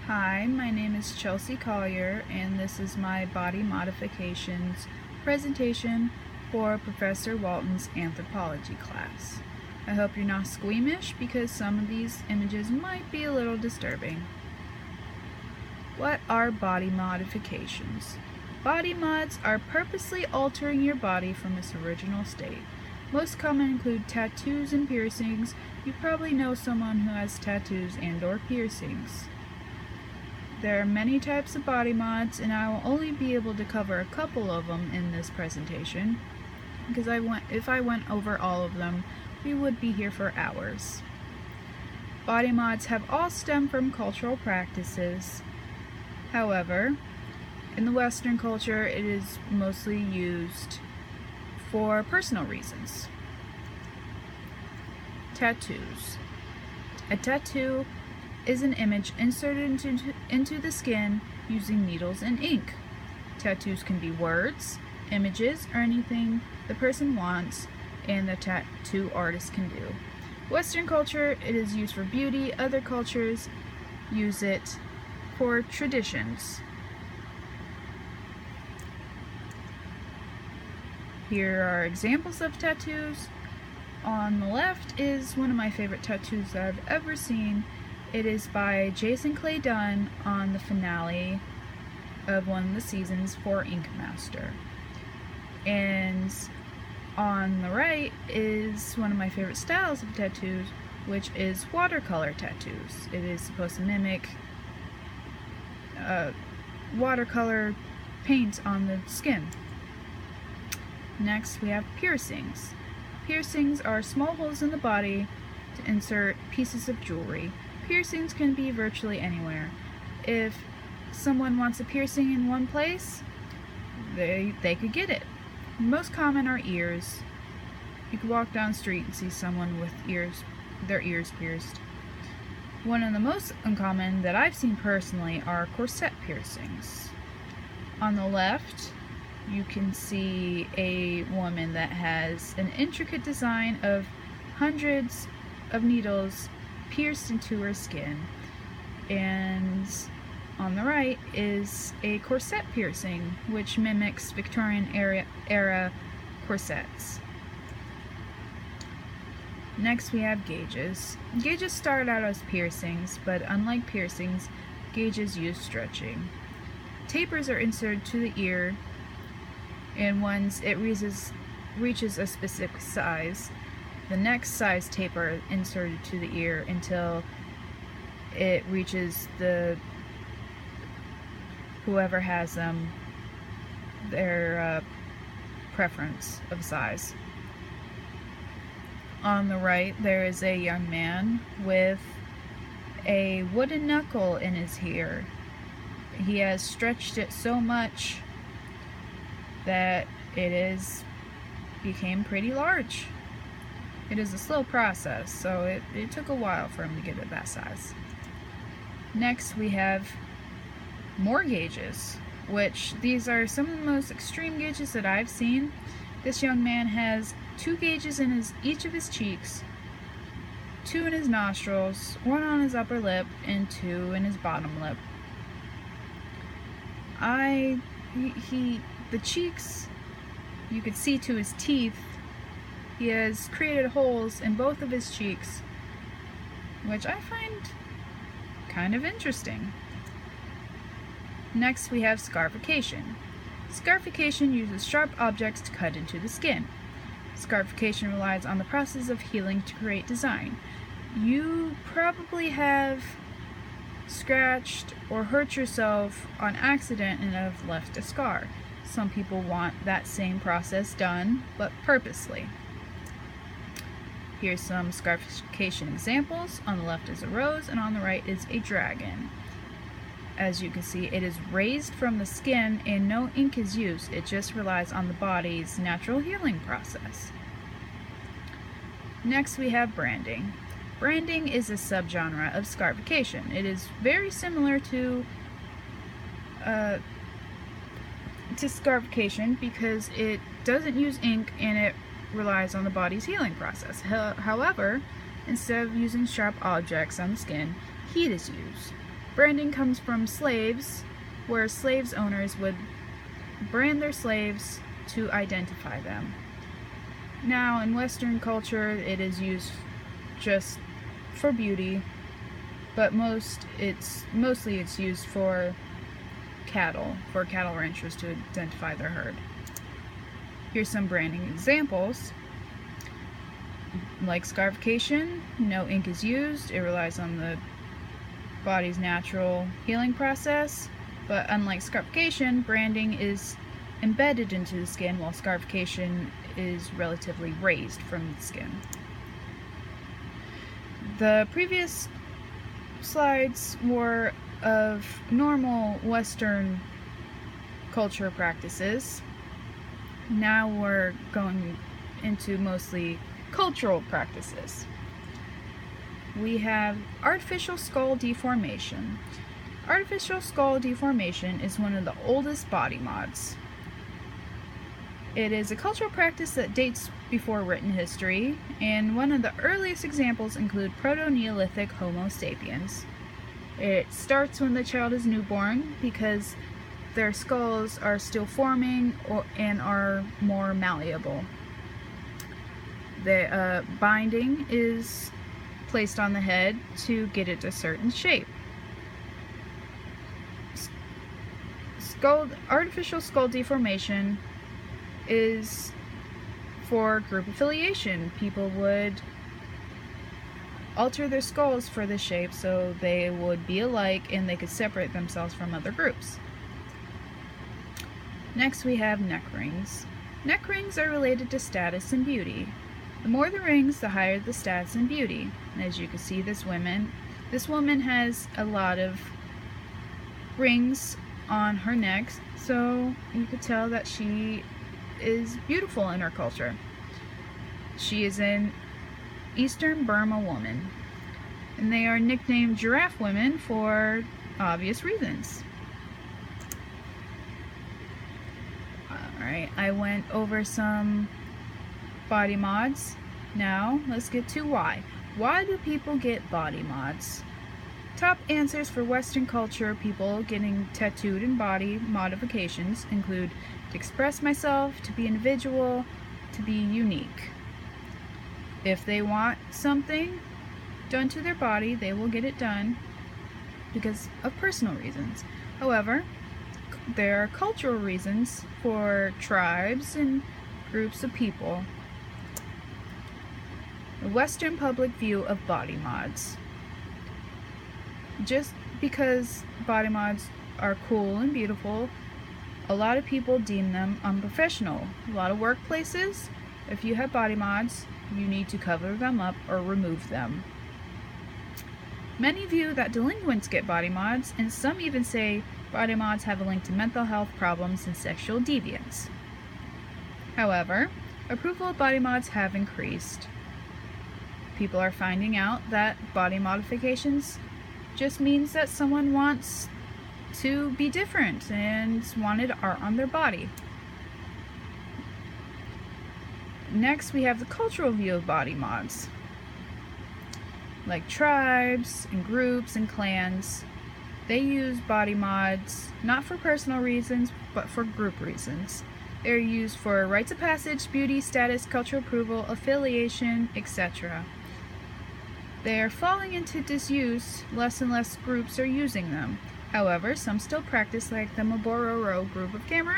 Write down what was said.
Hi, my name is Chelsea Collier, and this is my body modifications presentation for Professor Walton's anthropology class. I hope you're not squeamish because some of these images might be a little disturbing. What are body modifications? Body mods are purposely altering your body from its original state. Most common include tattoos and piercings. You probably know someone who has tattoos and/or piercings. There are many types of body mods, and I will only be able to cover a couple of them in this presentation, because if I went over all of them, we would be here for hours. Body mods have all stemmed from cultural practices. However, in the Western culture, it is mostly used for personal reasons. Tattoos. A tattoo is an image inserted into the skin using needles and ink. Tattoos can be words, images, or anything the person wants and the tattoo artist can do. Western culture, it is used for beauty. Other cultures use it for traditions. Here are examples of tattoos. On the left is one of my favorite tattoos that I've ever seen. It is by Jason Clay Dunn on the finale of one of the seasons for Ink Master. And on the right is one of my favorite styles of tattoos, which is watercolor tattoos. It is supposed to mimic watercolor paint on the skin. Next we have piercings. Piercings are small holes in the body to insert pieces of jewelry. Piercings can be virtually anywhere. If someone wants a piercing in one place, they could get it. Most common are ears. You could walk down the street and see someone with their ears pierced. One of the most uncommon that I've seen personally are corset piercings. On the left, you can see a woman that has an intricate design of hundreds of needles pierced into her skin, and on the right is a corset piercing, which mimics Victorian era corsets. Next we have gauges. Gauges started out as piercings, but unlike piercings, gauges use stretching. Tapers are inserted to the ear, and once it reaches a specific size, the next size taper is inserted to the ear until it reaches whoever has them, their preference of size. On the right, there is a young man with a wooden knuckle in his ear. He has stretched it so much that it became pretty large. It is a slow process, so it took a while for him to get it that size. Next we have more gauges, which these are some of the most extreme gauges that I've seen. This young man has 2 gauges in each of his cheeks, 2 in his nostrils, 1 on his upper lip, and 2 in his bottom lip. The cheeks, you could see to his teeth. He has created holes in both of his cheeks, which I find kind of interesting. Next we have scarification. Scarification uses sharp objects to cut into the skin. Scarification relies on the process of healing to create design. You probably have scratched or hurt yourself on accident and have left a scar. Some people want that same process done, but purposely. Here's some scarification examples. On the left is a rose, and on the right is a dragon. As you can see, it is raised from the skin and no ink is used. It just relies on the body's natural healing process. Next we have branding. Branding is a subgenre of scarification. It is very similar to scarification because it doesn't use ink and it relies on the body's healing process. However, instead of using sharp objects on the skin, heat is used. Branding comes from slaves, where slaves owners would brand their slaves to identify them. Now, in Western culture, it is used just for beauty, but mostly it's used for cattle ranchers to identify their herd. Here's some branding examples. Like scarification, no ink is used. It relies on the body's natural healing process. But unlike scarification, branding is embedded into the skin, while scarification is relatively raised from the skin. The previous slides were of normal Western culture practices. Now we're going into mostly cultural practices. We have artificial skull deformation. Artificial skull deformation is one of the oldest body mods. It is a cultural practice that dates before written history, and one of the earliest examples include Proto-Neolithic Homo sapiens. It starts when the child is newborn because their skulls are still forming and are more malleable. The binding is placed on the head to get it a certain shape. Artificial skull deformation is for group affiliation. People would alter their skulls for the shape so they would be alike and they could separate themselves from other groups. Next we have neck rings. Neck rings are related to status and beauty. The more the rings, the higher the status and beauty. And as you can see, this woman has a lot of rings on her neck, so you could tell that she is beautiful in her culture. She is an Eastern Burma woman, and they are nicknamed giraffe women for obvious reasons. Alright, I went over some body mods. Now let's get to why. Why do people get body mods? Top answers for Western culture people getting tattooed and body modifications include to express myself, to be individual, to be unique. If they want something done to their body, they will get it done because of personal reasons. However, there are cultural reasons for tribes and groups of people. The Western public view of body mods. Just because body mods are cool and beautiful, a lot of people deem them unprofessional. A lot of workplaces, if you have body mods, you need to cover them up or remove them. Many view that delinquents get body mods, and some even say body mods have a link to mental health problems and sexual deviance. However, approval of body mods have increased. People are finding out that body modifications just means that someone wants to be different and wanted art on their body. Next, we have the cultural view of body mods. Like tribes and groups and clans, they use body mods not for personal reasons, but for group reasons. They're used for rites of passage, beauty, status, cultural approval, affiliation, etc. They are falling into disuse. Less and less groups are using them. However, some still practice, like the Mabororo group of Cameroon.